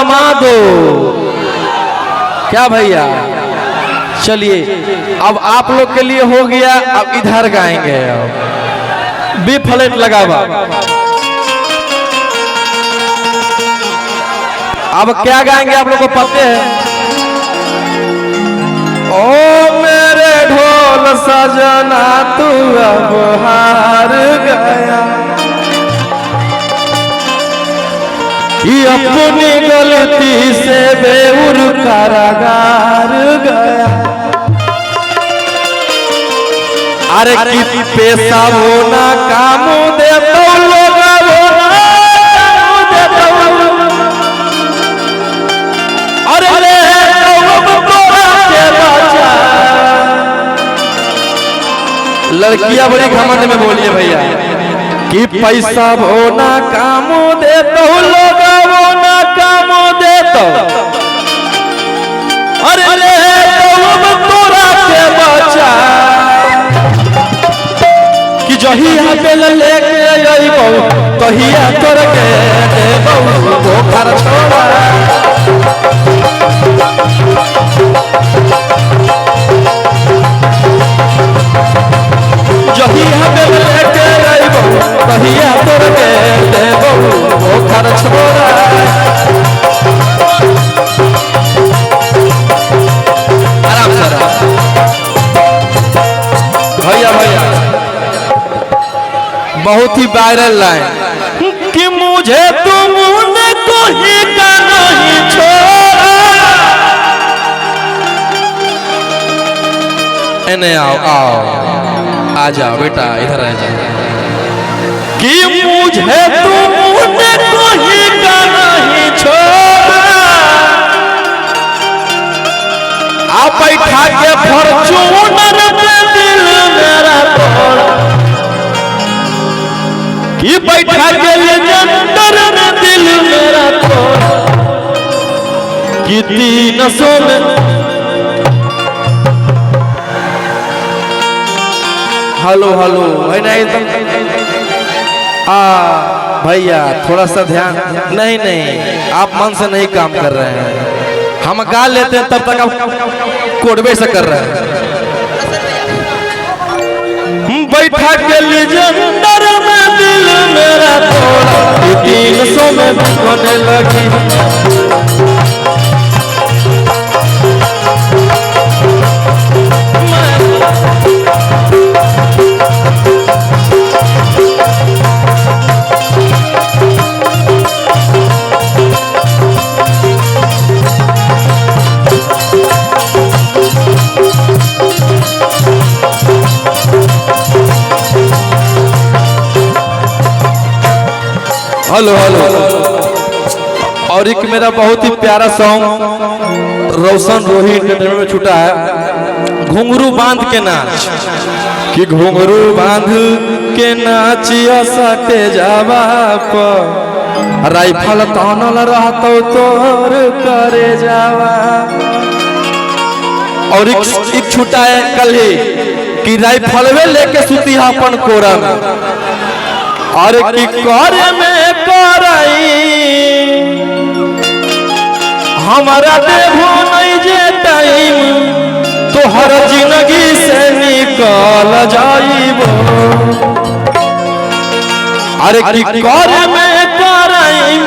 जमा दो। क्या भैया, चलिए अब आप लोग के लिए हो गया, अब इधर गाएंगे। बी फ्लैट लगावा। अब क्या गाएंगे आप लोग को पता है? ओ मेरे ढोल सजना तू अब हार गया, ये अपनी गलती से बेउर कारागार गया। अरे कि पैसा होना काम दे तो लोग लड़कियां बड़ी घमंड में बोलिए भैया कि पैसा होना काम दे तो लोग ना काम दे तो, अरे तोरा के बचा कि जहिया बेल लेके अइबो तहिया तोर के देबो पोखर छोड़ा। जहिया बेल लेके अइबो तहिया तोर के देबो पोखर छोड़ा। आराम से भैया भैया, बहुत ही वायरल लाइन कि मुझे तुमने कोई का नहीं छोड़ा। इन्हें आओ आओ आ जाओ बेटा, इधर आ जाओ। कि मुझे तुमने कोई का नहीं छोड़ा, आप बैठा के फॉर्च्यूनर में दिल मेरा तोड़ा, कि बैठा के लेजेंडर में दिल मेरा तोड़ा, कि 300 में। हेलो हेलो नहीं भैया थोड़ा सा ध्यान। नहीं नहीं, आप मन से नहीं काम कर रहे हैं, हम गा लेते हैं तब तक आप कोडबे से कर रहे हैं। बैठा के लेजेंडर में दिल मेरा तोड़ा, 300 में होने लगी। Hello hello. और एक मेरा बहुत ही प्यारा सॉन्ग रोशन रोही इंटरटेनमेंट में छूटा है, घुंघरू बांध के नाच। कि घुंघरू बांध के नाचिया सटे जावा पर, राइफल तानल रहतो तोर करे जावा। और एक छूटा है कल ही कि राइफल में लेके सुती अपन कोरा में, और की करे में कराई हमारा देवो नहीं जे टाइम, तोहर जिंदगी से निकल जाइबो। अरे की करे में कराई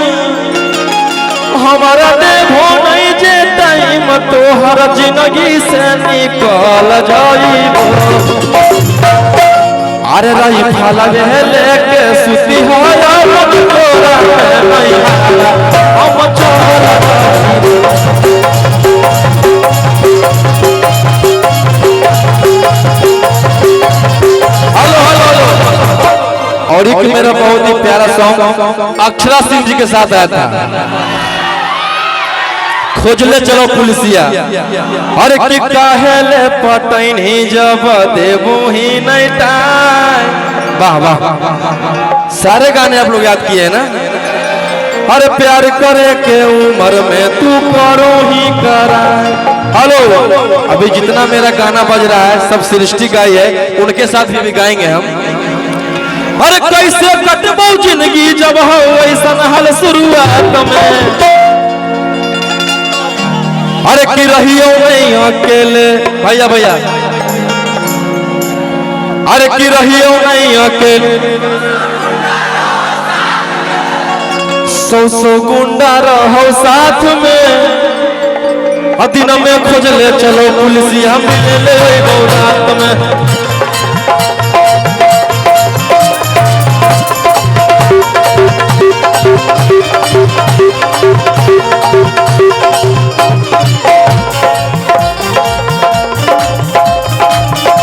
हमारा देवो नहीं जे टाइम, तोहर जिंदगी से निकल जाइबो। अरे राइफल लेके सुती हो तोरा नहीं हम चोरा। Hello hello hello. और एक मेरा बहुत ही प्यारा सॉन्ग अक्षरा सिंह जी के साथ आया था, खोजले चलो पुलिसिया। अरे कि काहेले पटैन ही जब देबू ही नहीं टाइम। वाह वाह, सारे गाने आप लोग याद किए ना। अरे प्यार करे के उम्र में तू करो ही करा। हेलो, अभी जितना मेरा गाना बज रहा है सब सृष्टि गाई है, उनके साथ भी गाएंगे हम। अरे कैसे कटबो जिंदगी जब हो ऐसा हाल शुरुआत में, अरे की रहियो नहीं अकेले भैया भैया, अरे की रहियो नहीं अकेले, 100 गुंडा रहो साथ में, दिन में खोज ले चलो पुलिसिया मिले रात में।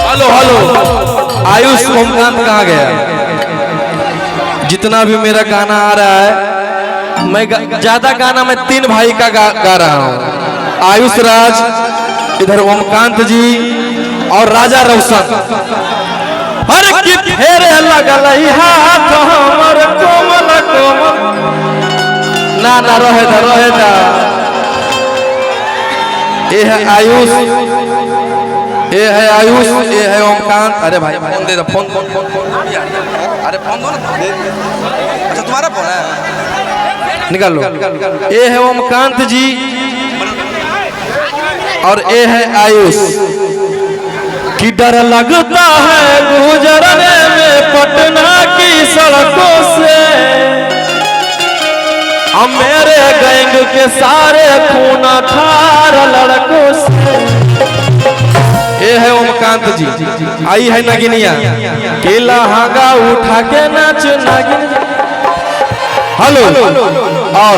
हेलो हेलो आयुष ओमकांत कहाँ गया? जितना भी मेरा गाना आ रहा है, मैं ज्यादा गाना मैं 3 भाई का गा रहा हूँ, आयुष राज, इधर ओमकांत जी और राजा रोशन। हर की फेरे लगल हाथ हमर कोमल कोमल, ना ना रहे दा ये है आयुष, ये है आयुष, ये है ओमकांत। अरे भाई फोन दे दो, फोन अरे फोन दो ना, अच्छा तुम्हारा फोन है, निकाल लो। ये है ओमकांत जी और ये है आयुष। कि डर लगता है गुजरने में पटना की सड़कों से, हम मेरे गैंग के सारे खून खार लड़कों से। ये है ओमकांत जी, आई है नगिनिया, केला हागा उठा के नाच नगिन। हेलो और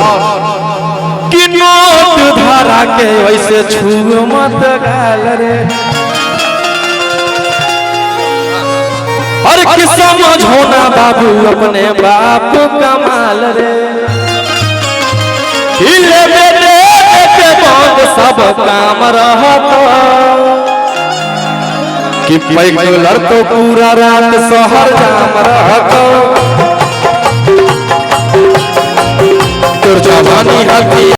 कि नोट धारा के वैसे छू मत गाल रे, और कि समझो ना बाबू अपने बाप कमाल रे। हिले बेटे के बंद सब काम रहता, कि पैगुलर तो पूरा रात शहर जाम रहता। जवानी हथियार